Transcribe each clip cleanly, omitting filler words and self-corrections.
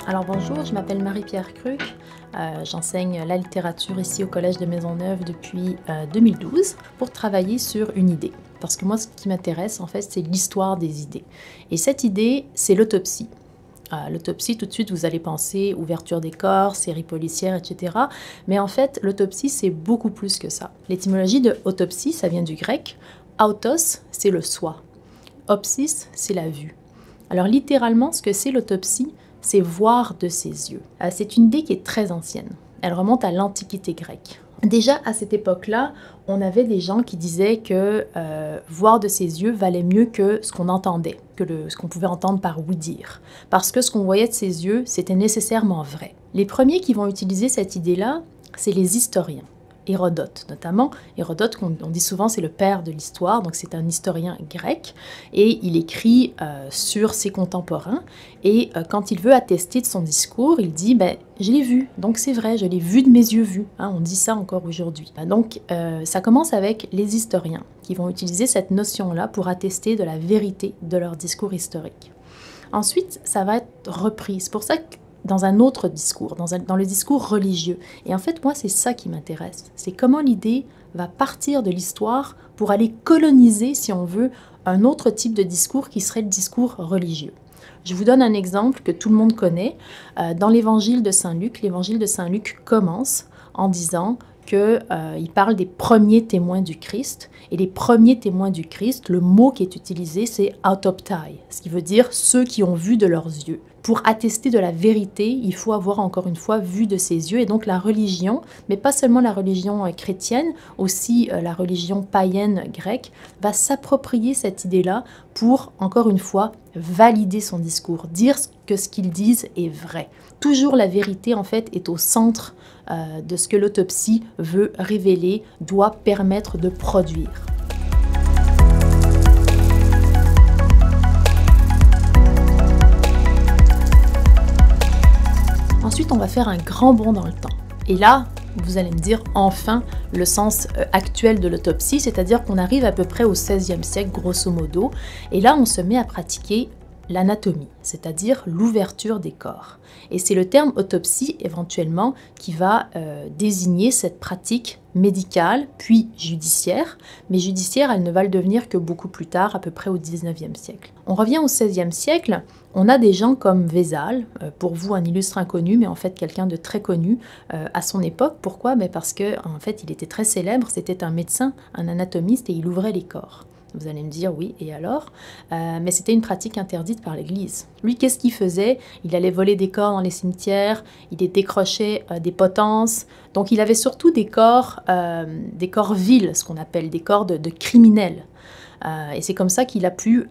Alors bonjour, je m'appelle Marie-Pierre Cruc, j'enseigne la littérature ici au Collège de Maisonneuve depuis 2012 pour travailler sur une idée. Parce que moi, ce qui m'intéresse, en fait, c'est l'histoire des idées. Et cette idée, c'est l'autopsie. L'autopsie, tout de suite, vous allez penser ouverture des corps, série policière, etc. Mais en fait, l'autopsie, c'est beaucoup plus que ça. L'étymologie de autopsie, ça vient du grec. Autos, c'est le soi. Opsis, c'est la vue. Alors littéralement, ce que c'est l'autopsie, c'est voir de ses yeux. C'est une idée qui est très ancienne. Elle remonte à l'Antiquité grecque. Déjà à cette époque-là, on avait des gens qui disaient que voir de ses yeux valait mieux que ce qu'on entendait, que ce qu'on pouvait entendre par oui-dire. Parce que ce qu'on voyait de ses yeux, c'était nécessairement vrai. Les premiers qui vont utiliser cette idée-là, c'est les historiens. Hérodote notamment. Hérodote, on dit souvent, c'est le père de l'histoire, donc c'est un historien grec, et il écrit sur ses contemporains, et quand il veut attester de son discours, il dit « je l'ai vu, donc c'est vrai, je l'ai vu de mes yeux vus », on dit ça encore aujourd'hui. Donc ça commence avec les historiens, qui vont utiliser cette notion-là pour attester de la vérité de leur discours historique. Ensuite, ça va être repris, c'est pour ça que dans un autre discours, dans le discours religieux. Et en fait, moi, c'est ça qui m'intéresse. C'est comment l'idée va partir de l'histoire pour aller coloniser, si on veut, un autre type de discours qui serait le discours religieux. Je vous donne un exemple que tout le monde connaît. Dans l'évangile de Saint Luc commence en disant qu'il parle des premiers témoins du Christ. Et les premiers témoins du Christ, le mot qui est utilisé, c'est autoptai, ce qui veut dire ceux qui ont vu de leurs yeux. Pour attester de la vérité, il faut avoir encore une fois vu de ses yeux. Et donc la religion, mais pas seulement la religion chrétienne, aussi la religion païenne grecque, va s'approprier cette idée-là pour, encore une fois, valider son discours, dire que ce qu'ils disent est vrai. Toujours la vérité, en fait, est au centre de ce que l'autopsie veut révéler, doit permettre de produire. Ensuite, on va faire un grand bond dans le temps. Et là, vous allez me dire enfin le sens actuel de l'autopsie, c'est-à-dire qu'on arrive à peu près au XVIe siècle, grosso modo, et là, on se met à pratiquer l'anatomie, c'est-à-dire l'ouverture des corps. Et c'est le terme autopsie, éventuellement, qui va désigner cette pratique médicale, puis judiciaire. Mais judiciaire, elle ne va le devenir que beaucoup plus tard, à peu près au XIXe siècle. On revient au XVIe siècle, on a des gens comme Vézal, pour vous un illustre inconnu, mais en fait quelqu'un de très connu à son époque. Pourquoi? Parce que en fait, il était très célèbre, c'était un médecin, un anatomiste, et il ouvrait les corps. Vous allez me dire, oui, et alors? Mais c'était une pratique interdite par l'Église. Lui, qu'est-ce qu'il faisait? Il allait voler des corps dans les cimetières, il décrochait des potences. Donc il avait surtout des corps vils, ce qu'on appelle des corps de criminels. Et c'est comme ça qu'il a pu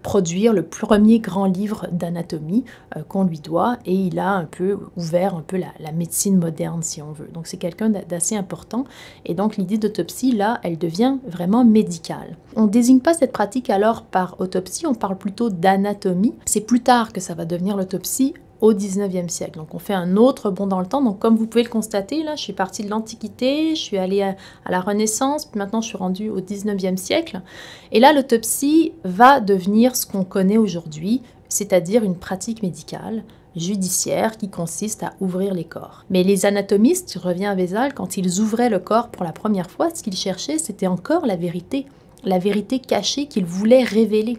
produire le premier grand livre d'anatomie qu'on lui doit, et il a un peu ouvert la médecine moderne, si on veut. Donc c'est quelqu'un d'assez important, et donc l'idée d'autopsie, là, elle devient vraiment médicale. On ne désigne pas cette pratique alors par autopsie, on parle plutôt d'anatomie. C'est plus tard que ça va devenir l'autopsie, au XIXe siècle. Donc on fait un autre bond dans le temps. Donc comme vous pouvez le constater, là, je suis partie de l'Antiquité, je suis allée à la Renaissance, puis maintenant je suis rendue au XIXe siècle. Et là, l'autopsie va devenir ce qu'on connaît aujourd'hui, c'est-à-dire une pratique médicale, judiciaire, qui consiste à ouvrir les corps. Mais les anatomistes, je reviens à Vézal, quand ils ouvraient le corps pour la première fois, ce qu'ils cherchaient, c'était encore la vérité cachée qu'ils voulaient révéler.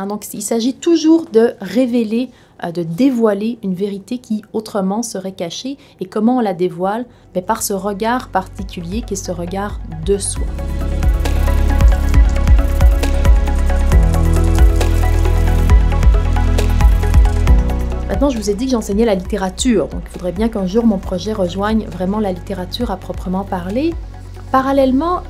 Donc il s'agit toujours de révéler, de dévoiler une vérité qui autrement serait cachée. Et comment on la dévoile? Par ce regard particulier qui est ce regard de soi. Maintenant, je vous ai dit que j'enseignais la littérature, donc il faudrait bien qu'un jour mon projet rejoigne vraiment la littérature à proprement parler. Parallèlement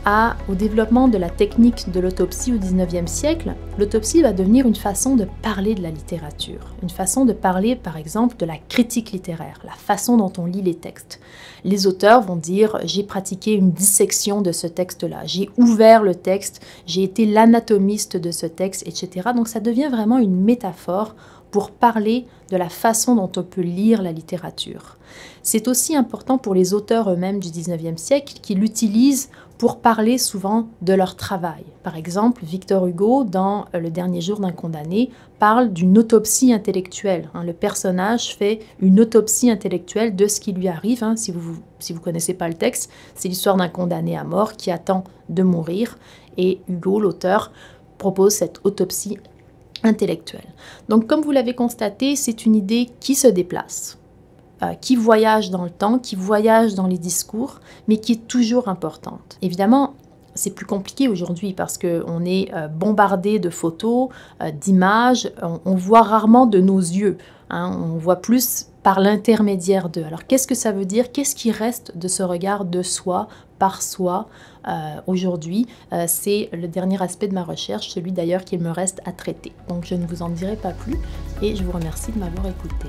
au développement de la technique de l'autopsie au XIXe siècle, l'autopsie va devenir une façon de parler de la littérature, une façon de parler par exemple de la critique littéraire, la façon dont on lit les textes. Les auteurs vont dire « j'ai pratiqué une dissection de ce texte-là, j'ai ouvert le texte, j'ai été l'anatomiste de ce texte, etc. » Donc ça devient vraiment une métaphore pour parler de la façon dont on peut lire la littérature. C'est aussi important pour les auteurs eux-mêmes du XIXe siècle qui l'utilisent pour parler souvent de leur travail. Par exemple, Victor Hugo, dans Le dernier jour d'un condamné, parle d'une autopsie intellectuelle. Le personnage fait une autopsie intellectuelle de ce qui lui arrive. Si vous ne connaissez pas le texte, c'est l'histoire d'un condamné à mort qui attend de mourir. Et Hugo, l'auteur, propose cette autopsie intellectuelle. Donc, comme vous l'avez constaté, c'est une idée qui se déplace, qui voyage dans le temps, qui voyage dans les discours, mais qui est toujours importante. Évidemment, c'est plus compliqué aujourd'hui parce qu'on est bombardé de photos, d'images, on voit rarement de nos yeux, on voit plus par l'intermédiaire d'eux. Alors qu'est-ce que ça veut dire? Qu'est-ce qui reste de ce regard de soi, par soi aujourd'hui? C'est le dernier aspect de ma recherche, celui d'ailleurs qu'il me reste à traiter. Donc je ne vous en dirai pas plus et je vous remercie de m'avoir écouté.